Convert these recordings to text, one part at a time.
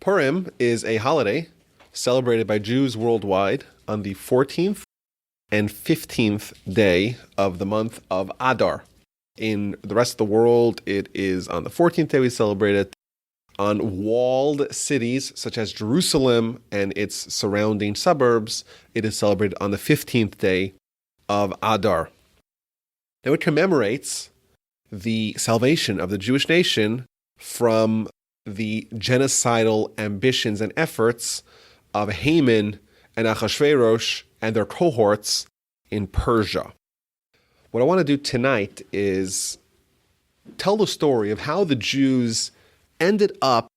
Purim is a holiday celebrated by Jews worldwide on the 14th and 15th day of the month of Adar. In the rest of the world, it is on the 14th day we celebrate it. On walled cities such as Jerusalem and its surrounding suburbs, it is celebrated on the 15th day of Adar. Now it commemorates the salvation of the Jewish nation from the genocidal ambitions and efforts of Haman and Achashveirosh and their cohorts in Persia. What I want to do tonight is tell the story of how the Jews ended up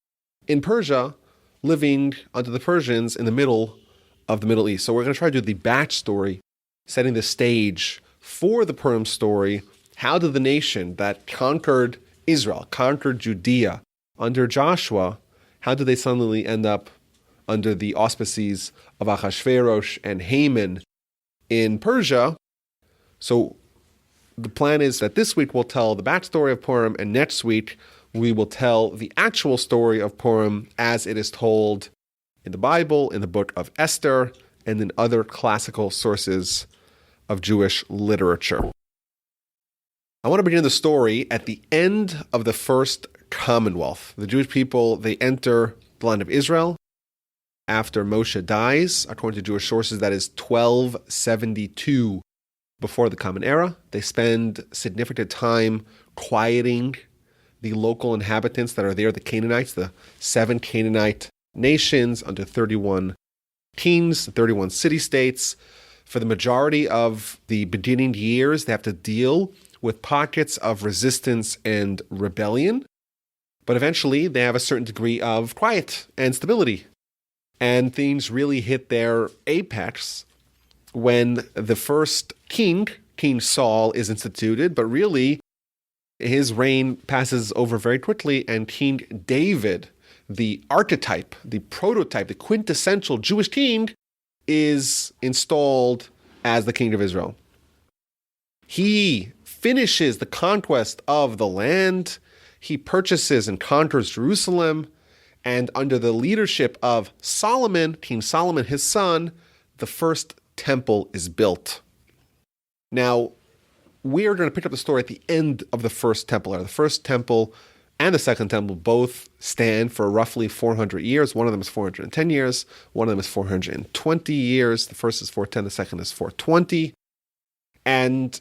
in Persia, living under the Persians in the middle of the Middle East. So we're going to try to do the backstory, setting the stage for the Purim story. How did the nation that conquered Israel, conquered Judea under Joshua, how did they suddenly end up under the auspices of Achashveirosh and Haman in Persia? So the plan is that this week we'll tell the backstory of Purim, and next week we will tell the actual story of Purim as it is told in the Bible, in the Book of Esther, and in other classical sources of Jewish literature. I want to begin the story at the end of the first Commonwealth. The Jewish people, they enter the land of Israel after Moshe dies. According to Jewish sources, that is 1272 before the Common Era. They spend significant time quieting the local inhabitants that are there, the Canaanites, the 7 Canaanite nations under 31 kings, 31 city-states. For the majority of the beginning years, they have to deal with pockets of resistance and rebellion. But eventually, they have a certain degree of quiet and stability. And things really hit their apex when the first king, King Saul, is instituted. But really, his reign passes over very quickly, and King David, the archetype, the prototype, the quintessential Jewish king, is installed as the king of Israel. He finishes the conquest of the land. He purchases and conquers Jerusalem. And under the leadership of Solomon, King Solomon, his son, the first temple is built. Now, we are going to pick up the story at the end of the first temple era. The first temple and the second temple both stand for roughly 400 years. One of them is 410 years. One of them is 420 years. The first is 410. The second is 420. And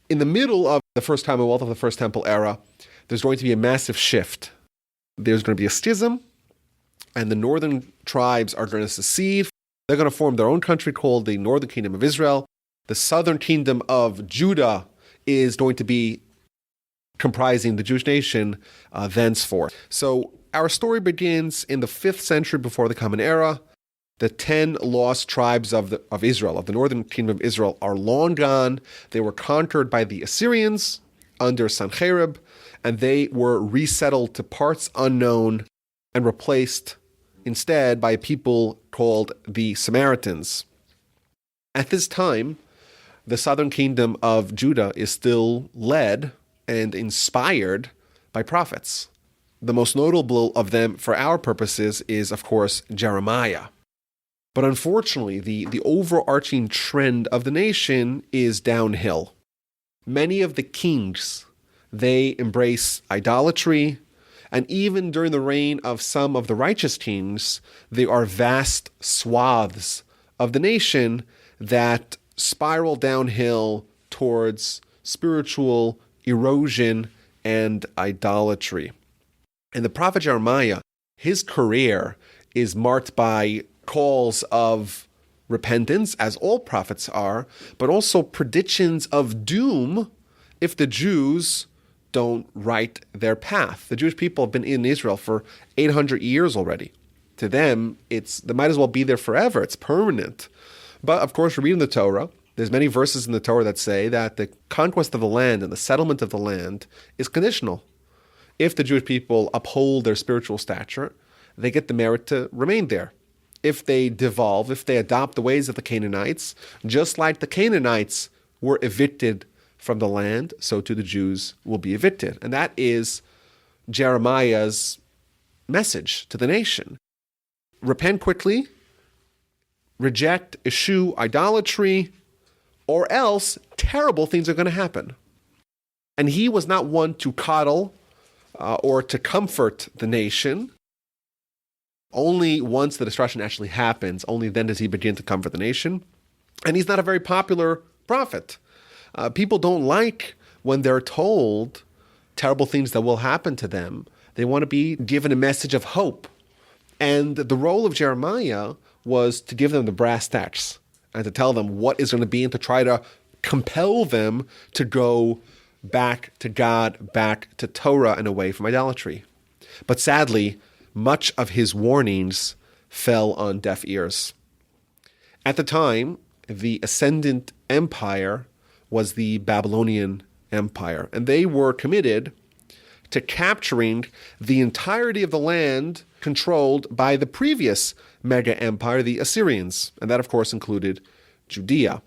in the middle of the first Commonwealth of the first temple era, there's going to be a massive shift. There's going to be a schism, and the northern tribes are going to secede. They're going to form their own country called the Northern Kingdom of Israel. The southern kingdom of Judah is going to be comprising the Jewish nation thenceforth. So our story begins in the 5th century before the Common Era. The 10 lost tribes of Israel, of the northern kingdom of Israel, are long gone. They were conquered by the Assyrians under Sennacherib, and they were resettled to parts unknown and replaced instead by people called the Samaritans. At this time, the southern kingdom of Judah is still led and inspired by prophets. The most notable of them for our purposes is, of course, Jeremiah. But unfortunately, the overarching trend of the nation is downhill. Many of the kings, they embrace idolatry, and even during the reign of some of the righteous kings, there are vast swaths of the nation that spiral downhill towards spiritual erosion and idolatry. And the prophet Jeremiah, his career is marked by calls of repentance, as all prophets are, but also predictions of doom if the Jews don't right their path. The Jewish people have been in Israel for 800 years already. To them, they might as well be there forever. It's permanent. But of course, we read in the Torah, there's many verses in the Torah that say that the conquest of the land and the settlement of the land is conditional. If the Jewish people uphold their spiritual stature, they get the merit to remain there. If they devolve, if they adopt the ways of the Canaanites, just like the Canaanites were evicted from the land, so too the Jews will be evicted. And that is Jeremiah's message to the nation. Repent quickly, reject, eschew idolatry, or else terrible things are going to happen. And he was not one to coddle or to comfort the nation. Only once the destruction actually happens, only then does he begin to comfort the nation. And he's not a very popular prophet. People don't like when they're told terrible things that will happen to them. They want to be given a message of hope. And the role of Jeremiah was to give them the brass tacks and to tell them what is going to be and to try to compel them to go back to God, back to Torah and away from idolatry. But sadly, much of his warnings fell on deaf ears. At the time, the ascendant empire was the Babylonian Empire, and they were committed to capturing the entirety of the land controlled by the previous mega empire, the Assyrians, and that of course included Judea.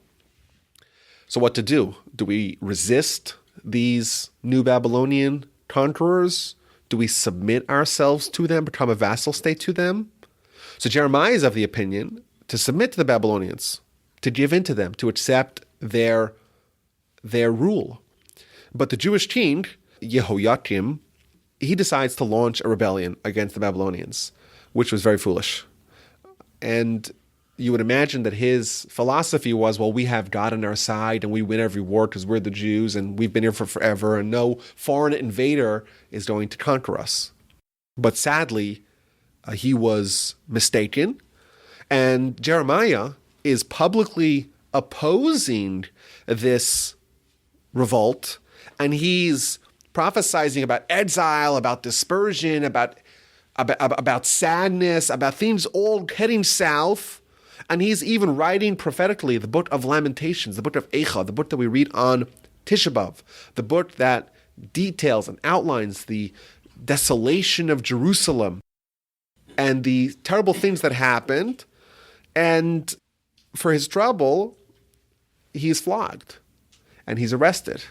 So what to do? Do we resist these new Babylonian conquerors? Do we submit ourselves to them, become a vassal state to them? So Jeremiah is of the opinion to submit to the Babylonians, to give in to them, to accept their rule. But the Jewish king, Jehoiakim, he decides to launch a rebellion against the Babylonians, which was very foolish. And you would imagine that his philosophy was, well, we have God on our side and we win every war because we're the Jews and we've been here for forever and no foreign invader is going to conquer us. But sadly, he was mistaken. And Jeremiah is publicly opposing this revolt, and he's prophesizing about exile, about dispersion, about sadness, about things all heading south. And he's even writing prophetically the book of Lamentations, the book of Echa, the book that we read on Tisha B'Av, the book that details and outlines the desolation of Jerusalem and the terrible things that happened. And for his trouble, he's flogged and he's arrested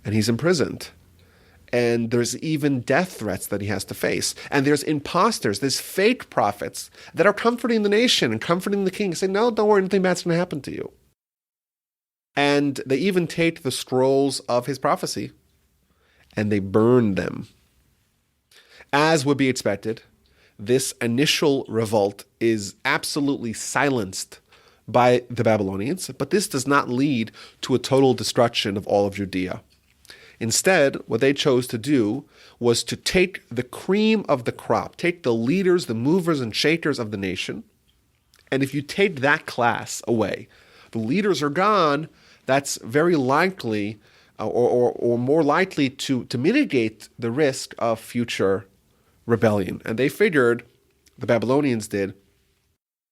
and he's imprisoned. And there's even death threats that he has to face. And there's imposters, there's fake prophets that are comforting the nation and comforting the king, saying, no, don't worry, nothing bad's going to happen to you. And they even take the scrolls of his prophecy and they burn them. As would be expected, this initial revolt is absolutely silenced by the Babylonians, but this does not lead to a total destruction of all of Judea. Instead, what they chose to do was to take the cream of the crop, take the leaders, the movers and shakers of the nation, and if you take that class away, the leaders are gone, that's very likely or more likely to mitigate the risk of future rebellion. And they figured, the Babylonians did,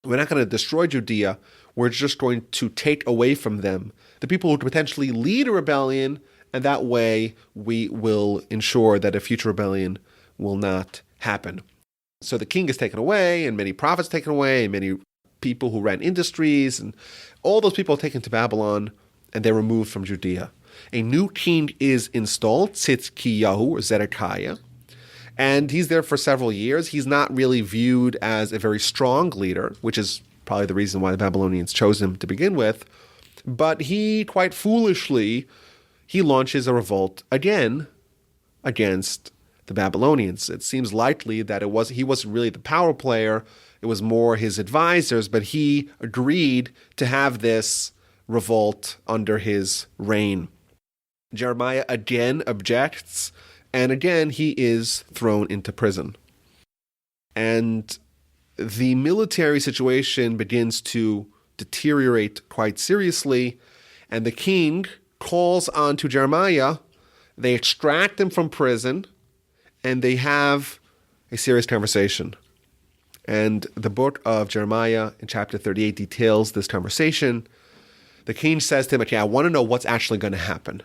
we're not going to destroy Judea, we're just going to take away from them the people who could potentially lead a rebellion, and that way we will ensure that a future rebellion will not happen. So the king is taken away, and many prophets taken away, and many people who ran industries, and all those people are taken to Babylon, and they're removed from Judea. A new king is installed, Tzidkiyahu, or Zedekiah, and he's there for several years. He's not really viewed as a very strong leader, which is probably the reason why the Babylonians chose him to begin with. But he, quite foolishly, he launches a revolt again against the Babylonians. It seems likely that he wasn't really the power player. It was more his advisors, but he agreed to have this revolt under his reign. Jeremiah again objects, and again he is thrown into prison. And the military situation begins to deteriorate quite seriously, and the king calls on to Jeremiah. They extract him from prison, and they have a serious conversation. And the book of Jeremiah in chapter 38 details this conversation. The king says to him, okay, I want to know what's actually going to happen.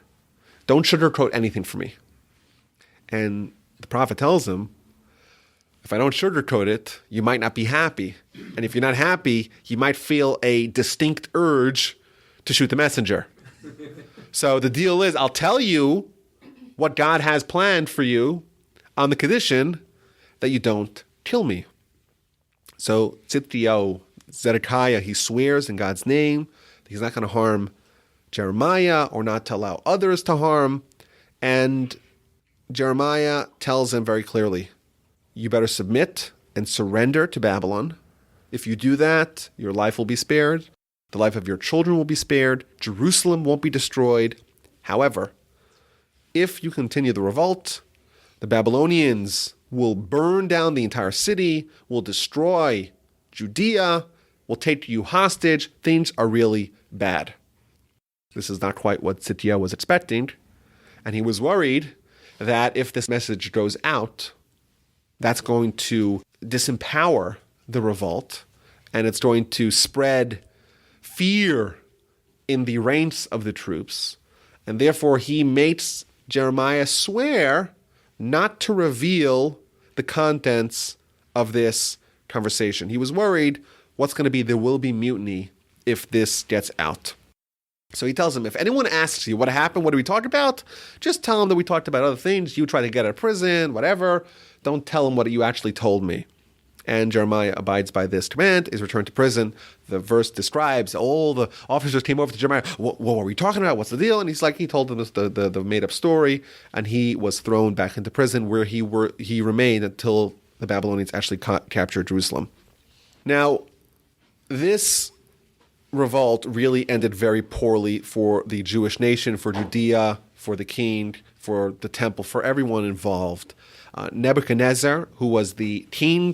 Don't sugarcoat anything for me. And the prophet tells him, if I don't sugarcoat it, you might not be happy. And if you're not happy, you might feel a distinct urge to shoot the messenger. So the deal is, I'll tell you what God has planned for you on the condition that you don't kill me. So Tzidkiyahu, Zedekiah, he swears in God's name that he's not going to harm Jeremiah or not to allow others to harm. And Jeremiah tells him very clearly, you better submit and surrender to Babylon. If you do that, your life will be spared. The life of your children will be spared. Jerusalem won't be destroyed. However, if you continue the revolt, the Babylonians will burn down the entire city, will destroy Judea, will take you hostage. Things are really bad. This is not quite what Tzidkiyahu was expecting. And he was worried that if this message goes out, that's going to disempower the revolt, and it's going to spread fear in the ranks of the troops. And therefore, he makes Jeremiah swear not to reveal the contents of this conversation. He was worried what's going to be, there will be mutiny if this gets out. So he tells him, if anyone asks you what happened, what did we talk about? Just tell them that we talked about other things. You try to get out of prison, whatever. Don't tell them what you actually told me. And Jeremiah abides by this command, is returned to prison. The verse describes all the officers came over to Jeremiah. What were we talking about? What's the deal? And he told them the made-up story, and he was thrown back into prison where he remained until the Babylonians actually captured Jerusalem. Now, this revolt really ended very poorly for the Jewish nation, for Judea, for the king, for the temple, for everyone involved. Nebuchadnezzar, who was the king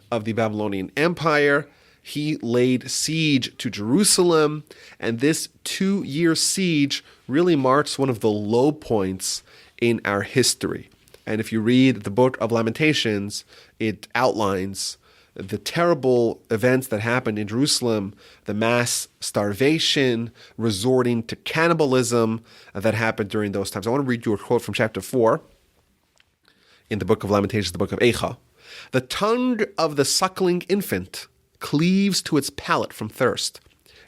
of the Babylonian Empire, he laid siege to Jerusalem, and this 2-year siege really marks one of the low points in our history. And if you read the Book of Lamentations, it outlines the terrible events that happened in Jerusalem, the mass starvation, resorting to cannibalism that happened during those times. I want to read you a quote from chapter 4 in the Book of Lamentations, the Book of Echa. The tongue of the suckling infant cleaves to its palate from thirst.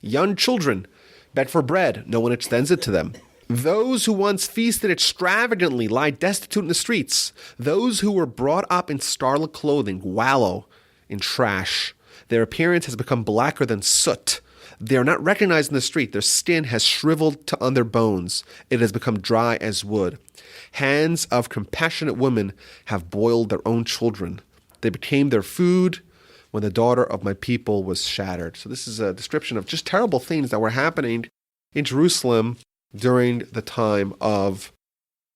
Young children beg for bread, no one extends it to them. Those who once feasted extravagantly lie destitute in the streets. Those who were brought up in scarlet clothing wallow in trash. Their appearance has become blacker than soot. They are not recognized in the street. Their skin has shriveled on their bones. It has become dry as wood. Hands of compassionate women have boiled their own children. They became their food when the daughter of my people was shattered. So this is a description of just terrible things that were happening in Jerusalem during the time of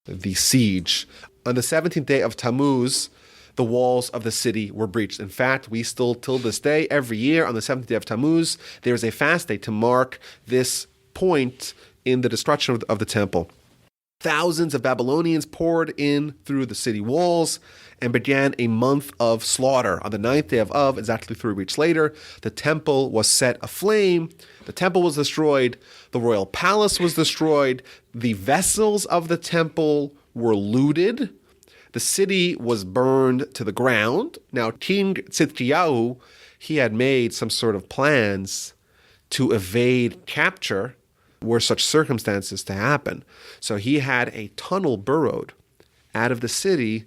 the siege. On the 17th day of Tammuz, the walls of the city were breached. In fact, we still, till this day, every year on the 17th day of Tammuz, there is a fast day to mark this point in the destruction of the temple. Thousands of Babylonians poured in through the city walls and began a month of slaughter. On the 9th day of Av, exactly 3 weeks later, the temple was set aflame. The temple was destroyed. The royal palace was destroyed. The vessels of the temple were looted. The city was burned to the ground. Now, King Tzidkiyahu, he had made some sort of plans to evade capture were such circumstances to happen. So he had a tunnel burrowed out of the city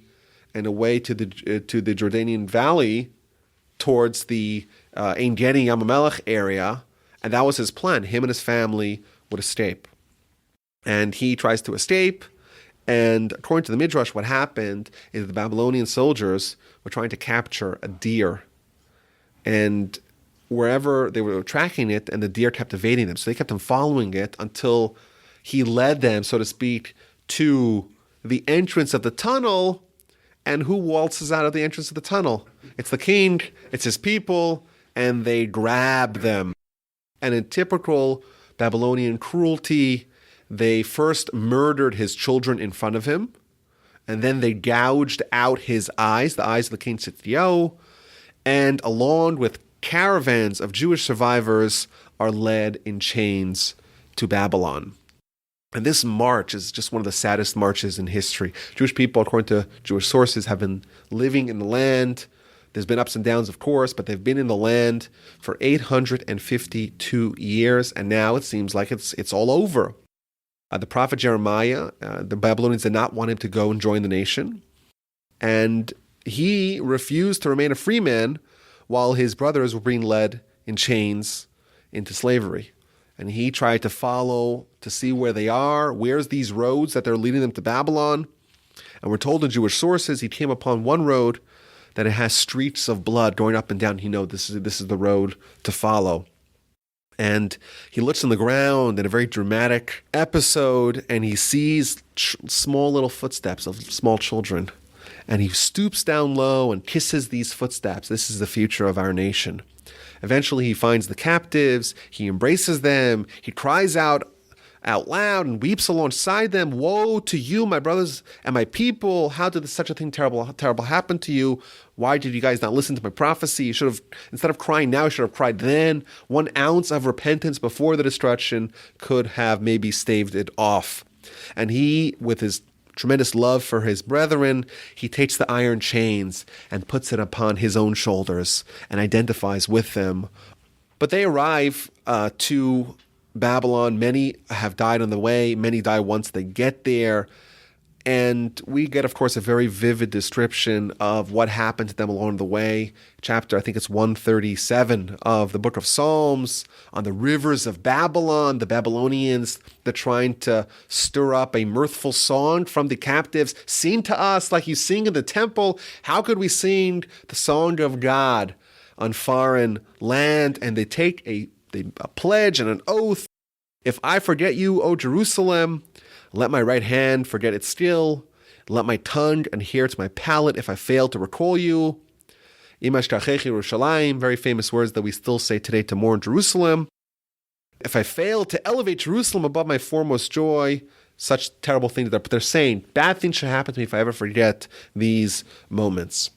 and away to the Jordanian Valley towards the Ein Gedi Yamamelech area, and that was his plan. Him and his family would escape. And he tries to escape, and according to the Midrash, what happened is the Babylonian soldiers were trying to capture a deer, and wherever they were tracking it, and the deer kept evading them. So they kept on following it until he led them, so to speak, to the entrance of the tunnel. And who waltzes out of the entrance of the tunnel? It's the king, it's his people, and they grab them. And in typical Babylonian cruelty, they first murdered his children in front of him, and then they gouged out his eyes, the eyes of the king Tzidkiyahu, and along with caravans of Jewish survivors are led in chains to Babylon. And this march is just one of the saddest marches in history. Jewish people, according to Jewish sources, have been living in the land. There's been ups and downs, of course, but they've been in the land for 852 years, and now it seems like it's all over. The prophet Jeremiah, the Babylonians did not want him to go and join the nation, and he refused to remain a free man while his brothers were being led in chains into slavery. And he tried to follow to see where they are, where's these roads that they're leading them to Babylon. And we're told in Jewish sources he came upon one road that it has streaks of blood going up and down. He knows this is the road to follow. And he looks on the ground in a very dramatic episode, and he sees small little footsteps of small children. And he stoops down low and kisses these footsteps. This is the future of our nation. Eventually he finds the captives, he embraces them, he cries out loud and weeps alongside them. Woe to you, my brothers and my people. How did such a thing terrible happen to you? Why did you guys not listen to my prophecy? You should have, instead of crying now, you should have cried then. 1 ounce of repentance before the destruction could have maybe staved it off. And he, with his tremendous love for his brethren, he takes the iron chains and puts it upon his own shoulders and identifies with them. But they arrive to Babylon. Many have died on the way. Many die once they get there. And we get, of course, a very vivid description of what happened to them along the way. Chapter, I think it's 137 of the Book of Psalms, on the rivers of Babylon, the Babylonians, they're trying to stir up a mirthful song from the captives. Sing to us like you sing in the temple. How could we sing the song of God on foreign land? And they take a pledge and an oath. If I forget you, O Jerusalem, let my right hand forget its skill. Let my tongue adhere to my palate if I fail to recall you. Very famous words that we still say today to mourn Jerusalem. If I fail to elevate Jerusalem above my foremost joy, such terrible things. But they're saying bad things should happen to me if I ever forget these moments.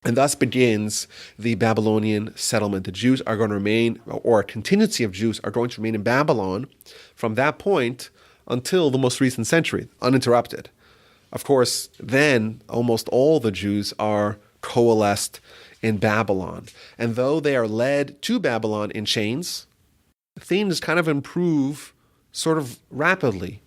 And thus begins the Babylonian settlement. The Jews are going to remain, or a contingency of Jews are going to remain in Babylon from that point until the most recent century, uninterrupted. Of course, then almost all the Jews are coalesced in Babylon. And though they are led to Babylon in chains, things kind of improve sort of rapidly.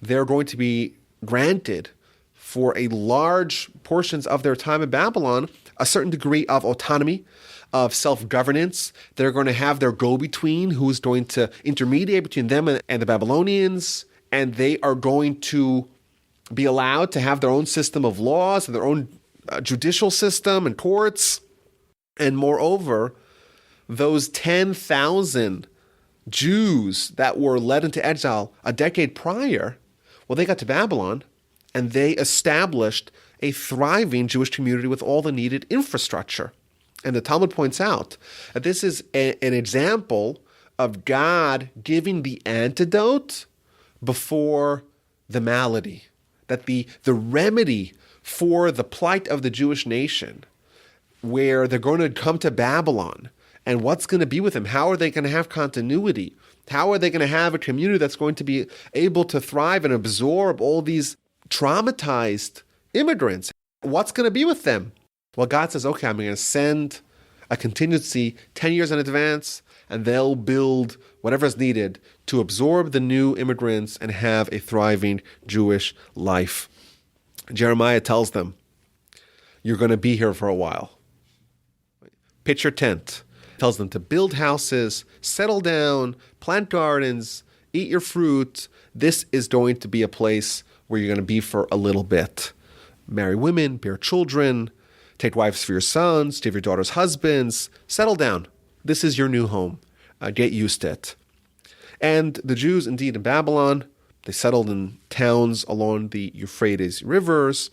They're going to be granted for a large portions of their time in Babylon a certain degree of autonomy, of self-governance. They're going to have their go-between who is going to intermediate between them and the Babylonians, and they are going to be allowed to have their own system of laws and their own judicial system and courts. And moreover, those 10,000 Jews that were led into exile a decade prior, well, they got to Babylon and they established a thriving Jewish community with all the needed infrastructure. And the Talmud points out that this is an example of God giving the antidote before the malady, that the remedy for the plight of the Jewish nation, where they're going to come to Babylon, and what's going to be with them? How are they going to have continuity? How are they going to have a community that's going to be able to thrive and absorb all these traumatized immigrants? What's going to be with them? Well, God says, okay, I'm going to send a contingency 10 years in advance, and they'll build whatever is needed to absorb the new immigrants and have a thriving Jewish life. Jeremiah tells them, you're going to be here for a while. Pitch your tent. Tells them to build houses, settle down, plant gardens, eat your fruit. This is going to be a place where you're going to be for a little bit. Marry women, bear children, take wives for your sons, give your daughters husbands, settle down. This is your new home. Get used to it. And the Jews, indeed, in Babylon, they settled in towns along the Euphrates rivers,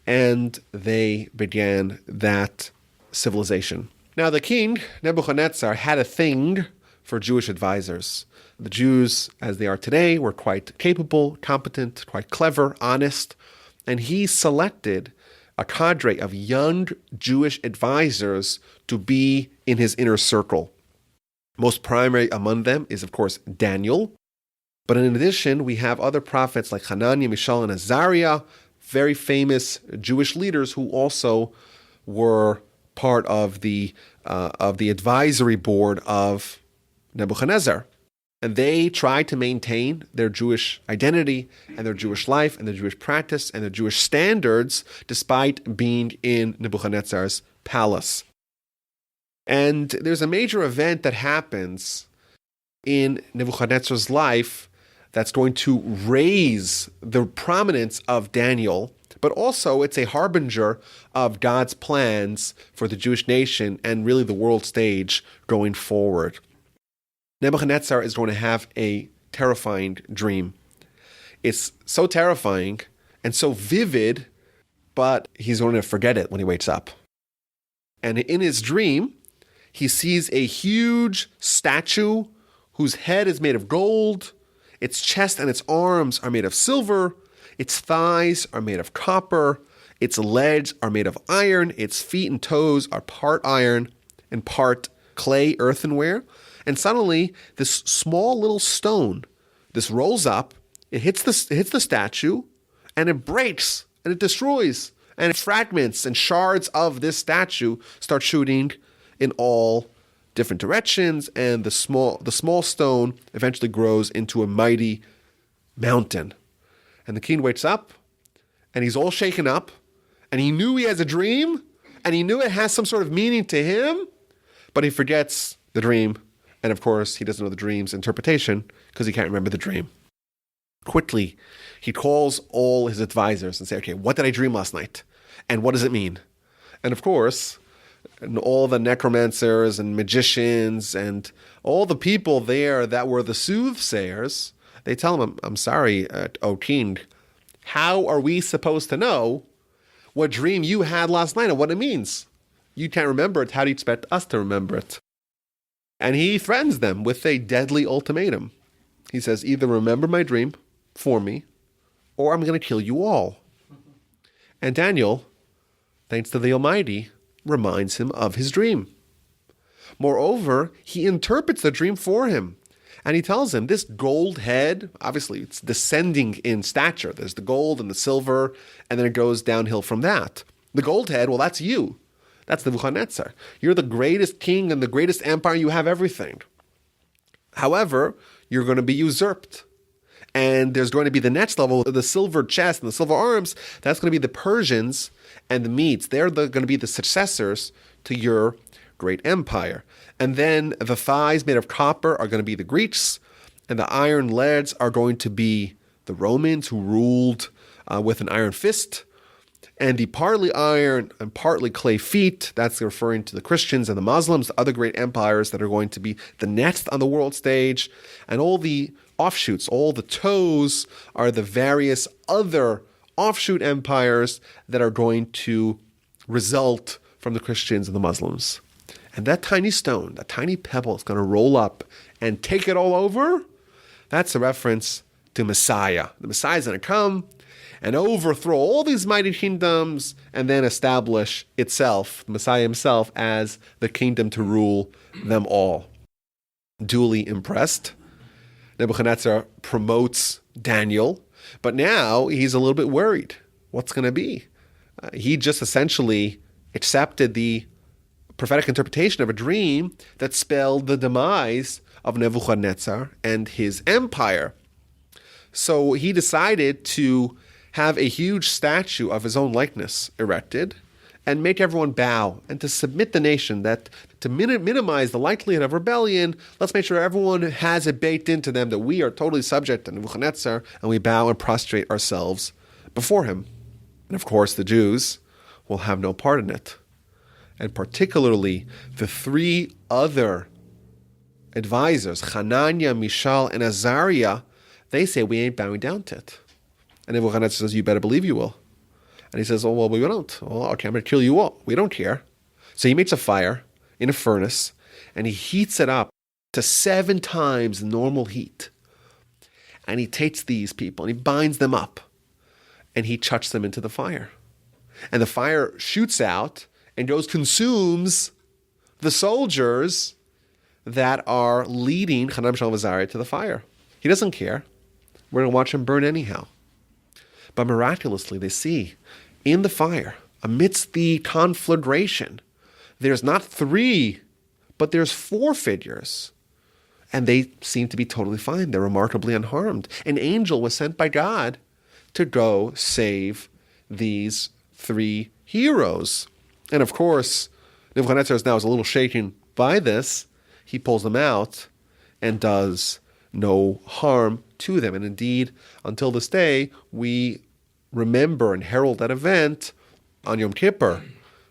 and they began that civilization. Now, the king, Nebuchadnezzar, had a thing for Jewish advisors. The Jews, as they are today, were quite capable, competent, quite clever, honest, and he selected a cadre of young Jewish advisors to be in his inner circle. Most primary among them is, of course, Daniel. But in addition, we have other prophets like Hananiah, Mishael, and Azariah, very famous Jewish leaders who also were part of the advisory board of Nebuchadnezzar. And they tried to maintain their Jewish identity and their Jewish life and their Jewish practice and their Jewish standards despite being in Nebuchadnezzar's palace. And there's a major event that happens in Nebuchadnezzar's life that's going to raise the prominence of Daniel, but also it's a harbinger of God's plans for the Jewish nation and really the world stage going forward. Nebuchadnezzar is going to have a terrifying dream. It's so terrifying and so vivid, but he's going to forget it when he wakes up. And in his dream, he sees a huge statue whose head is made of gold, its chest and its arms are made of silver, its thighs are made of copper, its legs are made of iron, its feet and toes are part iron and part clay earthenware. And suddenly, this small little stone, this rolls up, it hits the statue, and it breaks, and it destroys, and fragments and shards of this statue start shooting in all different directions, and the small stone eventually grows into a mighty mountain. And the king wakes up, and he's all shaken up, and he knew he has a dream, and he knew it has some sort of meaning to him, but he forgets the dream. And of course, he doesn't know the dream's interpretation because he can't remember the dream. Quickly, he calls all his advisors and says, okay, what did I dream last night? And what does it mean? And of course, all the necromancers and magicians and all the people there that were the soothsayers, they tell him, I'm sorry, O king, how are we supposed to know what dream you had last night and what it means? You can't remember it. How do you expect us to remember it? And he threatens them with a deadly ultimatum. He says, either remember my dream for me, or I'm going to kill you all. And Daniel, thanks to the Almighty, reminds him of his dream. Moreover, he interprets the dream for him. And he tells him, this gold head, obviously it's descending in stature. There's the gold and the silver, and then it goes downhill from that. The gold head, well, that's you. That's Nebuchadnezzar. You're the greatest king and the greatest empire. You have everything. However, you're going to be usurped. And there's going to be the next level, the silver chest and the silver arms. That's going to be the Persians and the Medes. They're going to be the successors to your great empire. And then the thighs made of copper are going to be the Greeks. And the iron legs are going to be the Romans who ruled with an iron fist. And the partly iron and partly clay feet, that's referring to the Christians and the Muslims, the other great empires that are going to be the next on the world stage. And all the offshoots, all the toes are the various other offshoot empires that are going to result from the Christians and the Muslims. And that tiny stone, that tiny pebble is going to roll up and take it all over. That's a reference to Messiah. The Messiah is going to come and overthrow all these mighty kingdoms and then establish itself, the Messiah himself, as the kingdom to rule them all. Duly impressed, Nebuchadnezzar promotes Daniel, but now he's a little bit worried. What's going to be? He just essentially accepted the prophetic interpretation of a dream that spelled the demise of Nebuchadnezzar and his empire. So he decided to have a huge statue of his own likeness erected and make everyone bow and to submit the nation, that to minimize the likelihood of rebellion, let's make sure everyone has it baked into them that we are totally subject to Nebuchadnezzar and we bow and prostrate ourselves before him. And of course, the Jews will have no part in it. And particularly the three other advisors, Hananiah, Mishael, and Azariah, they say we ain't bowing down to it. And Nebuchadnezzar says, you better believe you will. And he says, oh, well, we don't. Well, okay, I'm going to kill you all. We don't care. So he makes a fire in a furnace, and he heats it up to 7 times the normal heat. And he takes these people, and he binds them up, and he chucks them into the fire. And the fire shoots out and consumes the soldiers that are leading Hananiah, Mishael, and Azariah to the fire. He doesn't care. We're going to watch him burn anyhow. But miraculously, they see in the fire, amidst the conflagration, there's not 3, but there's 4 figures. And they seem to be totally fine. They're remarkably unharmed. An angel was sent by God to go save these three heroes. And of course, Nebuchadnezzar now is a little shaken by this. He pulls them out and does no harm to them. And indeed, until this day, we remember and herald that event on Yom Kippur.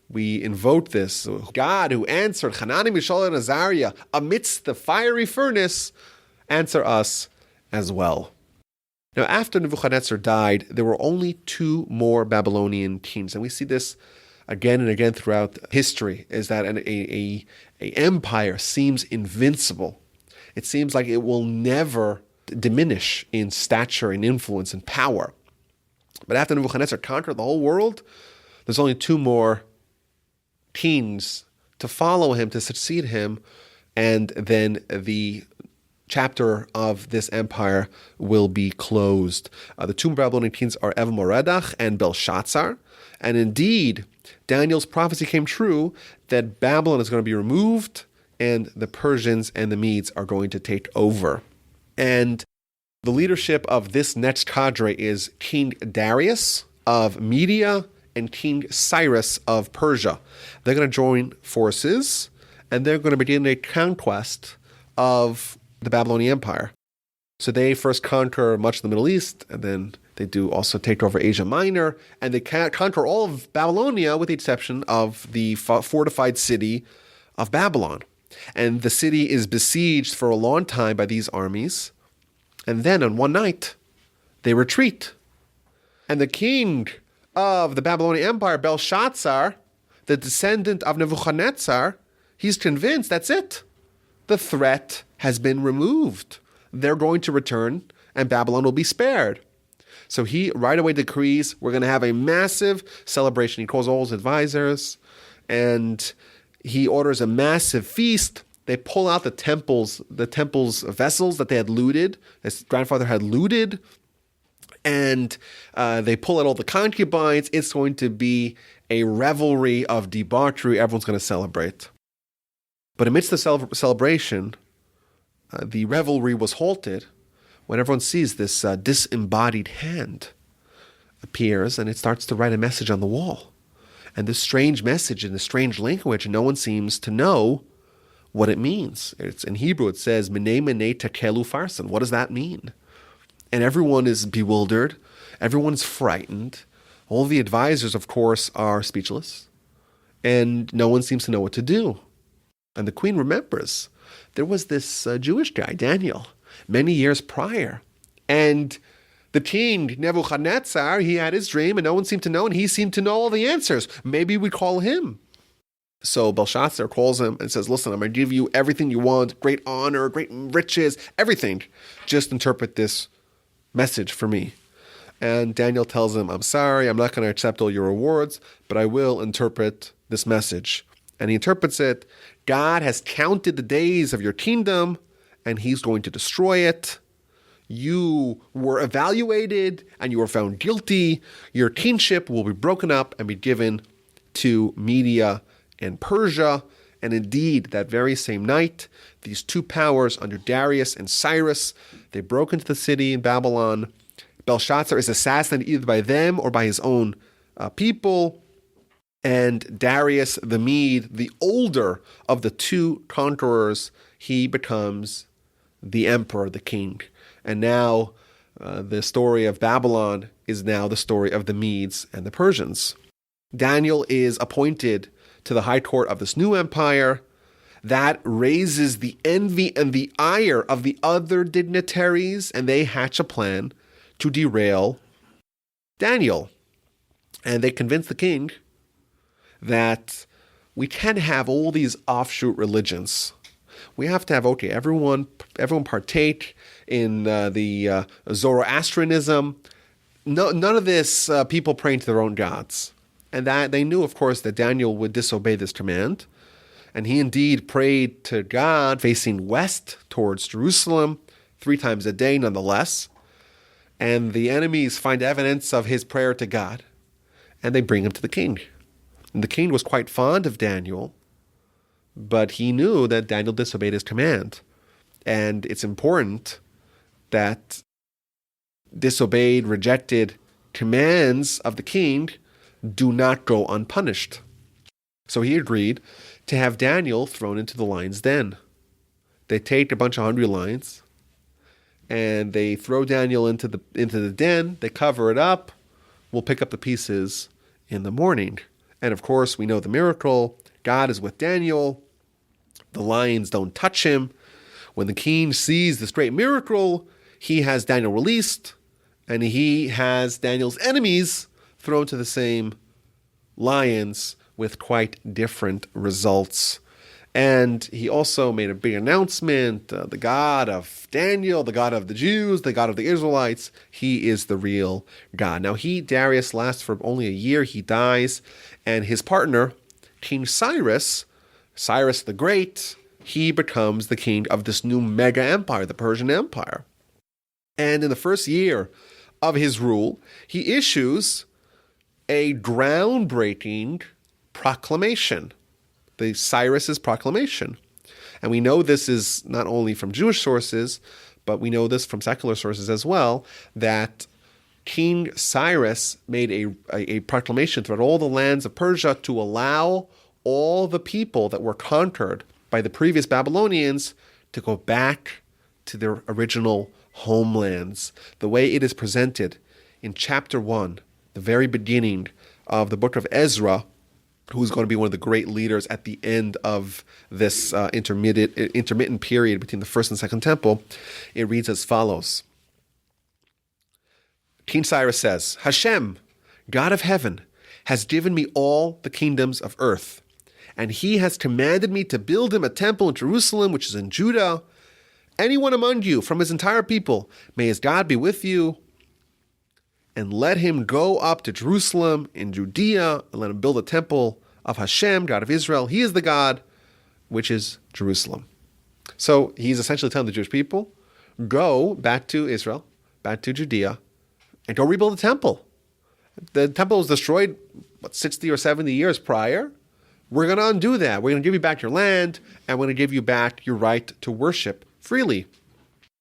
We invoke this. God who answered Hanani, Mishael, and Azariah amidst the fiery furnace, answer us as well. Now, after Nebuchadnezzar died, there were only two more Babylonian kings. And we see this again and again throughout history, is that an empire seems invincible. It seems like it will never diminish in stature and influence and power. But after Nebuchadnezzar conquered the whole world, there's only two more kings to follow him, to succeed him, and then the chapter of this empire will be closed. The two Babylonian kings are Evil-Merodach and Belshazzar, and indeed, Daniel's prophecy came true that Babylon is going to be removed and the Persians and the Medes are going to take over. And the leadership of this next cadre is King Darius of Media and King Cyrus of Persia. They're going to join forces, and they're going to begin a conquest of the Babylonian Empire. So they first conquer much of the Middle East, and then they do also take over Asia Minor, and they conquer all of Babylonia with the exception of the fortified city of Babylon. And the city is besieged for a long time by these armies, and then on one night, they retreat. And the king of the Babylonian Empire, Belshazzar, the descendant of Nebuchadnezzar, he's convinced that's it. The threat has been removed. They're going to return and Babylon will be spared. So he right away decrees, we're going to have a massive celebration. He calls all his advisors and he orders a massive feast. They pull out the temple's vessels that they had looted, his grandfather had looted, and they pull out all the concubines. It's going to be a revelry of debauchery. Everyone's going to celebrate. But amidst the celebration, the revelry was halted when everyone sees this disembodied hand appears and it starts to write a message on the wall. And this strange message in a strange language, and no one seems to know what it means. It's in Hebrew, it says, Menei menei tekelu farsan. What does that mean? And everyone is bewildered. Everyone's frightened. All the advisors, of course, are speechless. And no one seems to know what to do. And the queen remembers there was this Jewish guy, Daniel, many years prior. And the king, Nebuchadnezzar, he had his dream and no one seemed to know, and he seemed to know all the answers. Maybe we call him. So Belshazzar calls him and says, listen, I'm going to give you everything you want, great honor, great riches, everything. Just interpret this message for me. And Daniel tells him, I'm sorry, I'm not going to accept all your rewards, but I will interpret this message. And he interprets it. God has counted the days of your kingdom, and he's going to destroy it. You were evaluated, and you were found guilty. Your kingship will be broken up and be given to Media and Persia. And indeed, that very same night, these two powers under Darius and Cyrus, they broke into the city in Babylon. Belshazzar is assassinated either by them or by his own people. And Darius the Mede, the older of the two conquerors, he becomes the emperor, the king. And now the story of Babylon is now the story of the Medes and the Persians. Daniel is appointed to the high court of this new empire. That raises the envy and the ire of the other dignitaries, and they hatch a plan to derail Daniel. And they convince the king that we can't have all these offshoot religions. We have to have, everyone partake in the Zoroastrianism. None of this people praying to their own gods. And that they knew, of course, that Daniel would disobey this command. And he indeed prayed to God facing west towards Jerusalem 3 times a day nonetheless. And the enemies find evidence of his prayer to God. And they bring him to the king. And the king was quite fond of Daniel, but he knew that Daniel disobeyed his command. And it's important that disobeyed, rejected commands of the king do not go unpunished. So he agreed to have Daniel thrown into the lion's den. They take a bunch of hungry lions and they throw Daniel into the den. They cover it up. We'll pick up the pieces in the morning. And of course, we know the miracle. God is with Daniel. The lions don't touch him. When the king sees this great miracle, he has Daniel released, and he has Daniel's enemies thrown to the same lions with quite different results. And he also made a big announcement, the God of Daniel, the God of the Jews, the God of the Israelites, he is the real God. Now Darius lasts for only a year, he dies, and his partner, King Cyrus the Great, he becomes the king of this new mega empire, the Persian Empire. And in the first year of his rule, he issues a groundbreaking proclamation, the Cyrus's proclamation. And we know this is not only from Jewish sources, but we know this from secular sources as well, that King Cyrus made a proclamation throughout all the lands of Persia to allow all the people that were conquered by the previous Babylonians to go back to their original homelands. The way it is presented in chapter 1, the very beginning of the Book of Ezra, who's going to be one of the great leaders at the end of this intermittent period between the first and second temple, it reads as follows. King Cyrus says, Hashem, God of heaven, has given me all the kingdoms of earth, and he has commanded me to build him a temple in Jerusalem, which is in Judah. Anyone among you from his entire people, may his God be with you, and let him go up to Jerusalem in Judea, and let him build a temple of Hashem, God of Israel. He is the God, which is Jerusalem. So he's essentially telling the Jewish people, go back to Israel, back to Judea, and go rebuild the temple. The temple was destroyed, 60 or 70 years prior. We're going to undo that. We're going to give you back your land, and we're going to give you back your right to worship freely.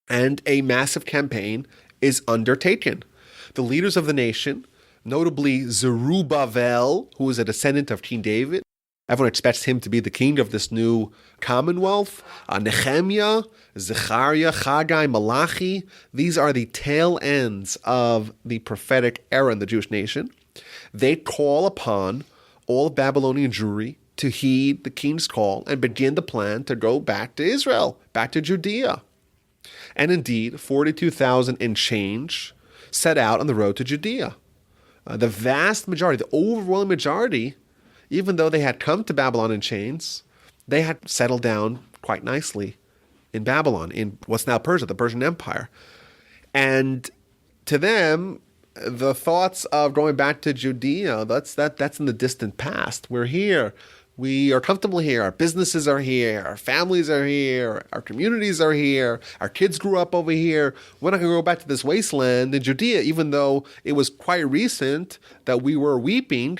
And a massive campaign is undertaken. The leaders of the nation, notably Zerubbabel, who is a descendant of King David, everyone expects him to be the king of this new commonwealth. Nehemiah, Zechariah, Haggai, Malachi, these are the tail ends of the prophetic era in the Jewish nation. They call upon all Babylonian Jewry to heed the king's call and begin the plan to go back to Israel, back to Judea. And indeed, 42,000 and change set out on the road to Judea. The vast majority, the overwhelming majority, even though they had come to Babylon in chains, they had settled down quite nicely in Babylon, in what's now Persia, the Persian Empire. And to them, the thoughts of going back to Judea, that's in the distant past. We're here. We are comfortable here. Our businesses are here. Our families are here. Our communities are here. Our kids grew up over here. We're not going to go back to this wasteland in Judea, even though it was quite recent that we were weeping,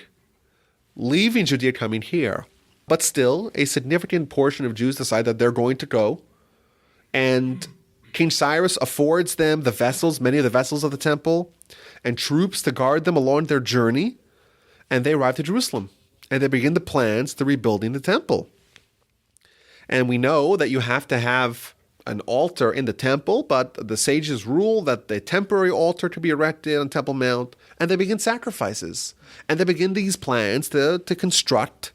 leaving Judea, coming here. But still, a significant portion of Jews decide that they're going to go. And King Cyrus affords them the vessels, many of the vessels of the temple, and troops to guard them along their journey. And they arrive to Jerusalem. And they begin the plans to rebuilding the temple. And we know that you have to have an altar in the temple, but the sages rule that the temporary altar to be erected on Temple Mount, and they begin sacrifices. And they begin these plans to construct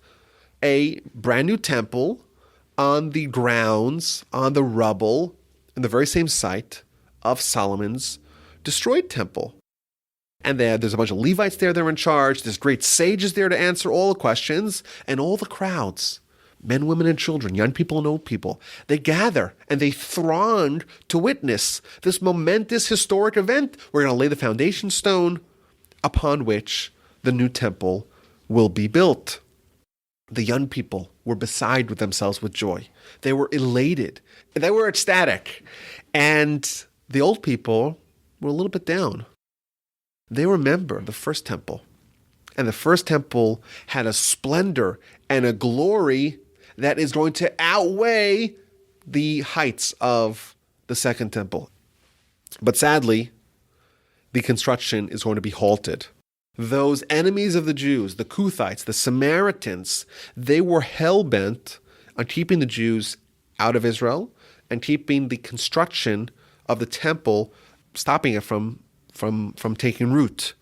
a brand new temple on the grounds, on the rubble, in the very same site of Solomon's destroyed temple. And there's a bunch of Levites there, they're in charge. There's great sages there to answer all the questions. And all the crowds, men, women, and children, young people and old people, they gather and they throng to witness this momentous historic event. We're going to lay the foundation stone upon which the new temple will be built. The young people were beside with themselves with joy. They were elated. They were ecstatic. And the old people were a little bit down. They remember the first temple. And the first temple had a splendor and a glory that is going to outweigh the heights of the second temple. But sadly, the construction is going to be halted. Those enemies of the Jews, the Kuthites, the Samaritans, they were hell-bent on keeping the Jews out of Israel and keeping the construction of the temple, stopping it from taking root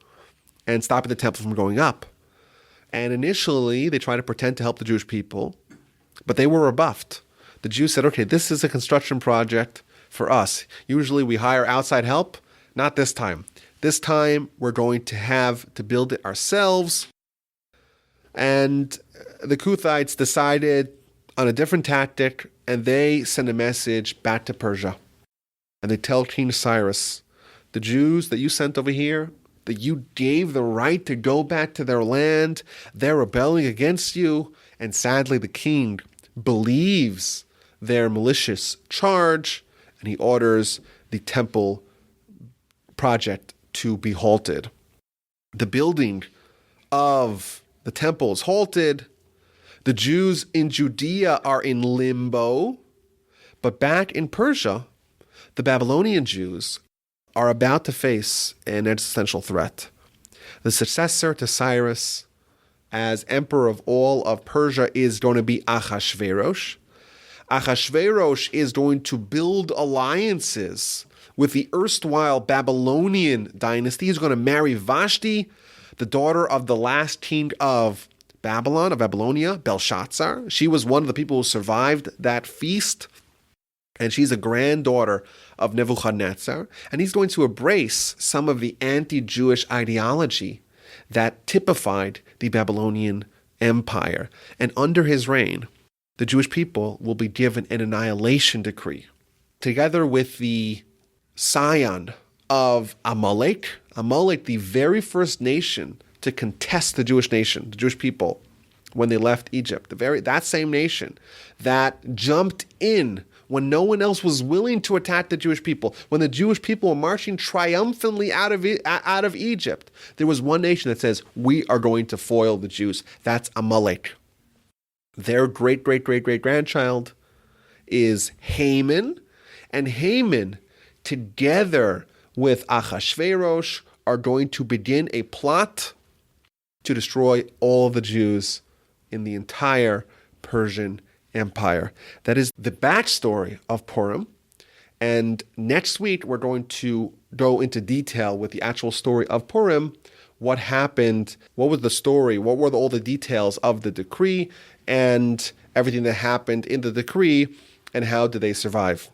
and stopping the temple from going up. And initially, they tried to pretend to help the Jewish people, but they were rebuffed. The Jews said, okay, this is a construction project for us. Usually we hire outside help. Not this time. This time we're going to have to build it ourselves. And the Kuthites decided on a different tactic, and they send a message back to Persia. And they tell King Cyrus, the Jews that you sent over here, that you gave the right to go back to their land, they're rebelling against you. And sadly, the king believes their malicious charge, and he orders the temple project to be halted. The building of the temple is halted. The Jews in Judea are in limbo. But back in Persia, the Babylonian Jews are about to face an existential threat. The successor to Cyrus as emperor of all of Persia is going to be Achashveirosh. Achashveirosh is going to build alliances with the erstwhile Babylonian dynasty. He's going to marry Vashti, the daughter of the last king of Babylon, of Babylonia, Belshazzar. She was one of the people who survived that feast, and she's a granddaughter of Nebuchadnezzar. And he's going to embrace some of the anti-Jewish ideology that typified the Babylonian Empire. And under his reign, the Jewish people will be given an annihilation decree. Together with the scion of Amalek, the very first nation to contest the Jewish nation, the Jewish people, when they left Egypt, that same nation that jumped in when no one else was willing to attack the Jewish people, when the Jewish people were marching triumphantly out of Egypt, there was one nation that says, we are going to foil the Jews. That's Amalek. Their great-great-great-great-grandchild is Haman, and Haman, together with Achashveirosh, are going to begin a plot to destroy all of the Jews in the entire Persian Empire. That is the backstory of Purim. And next week, we're going to go into detail with the actual story of Purim. What happened? What was the story? What were all the details of the decree and everything that happened in the decree, and how did they survive?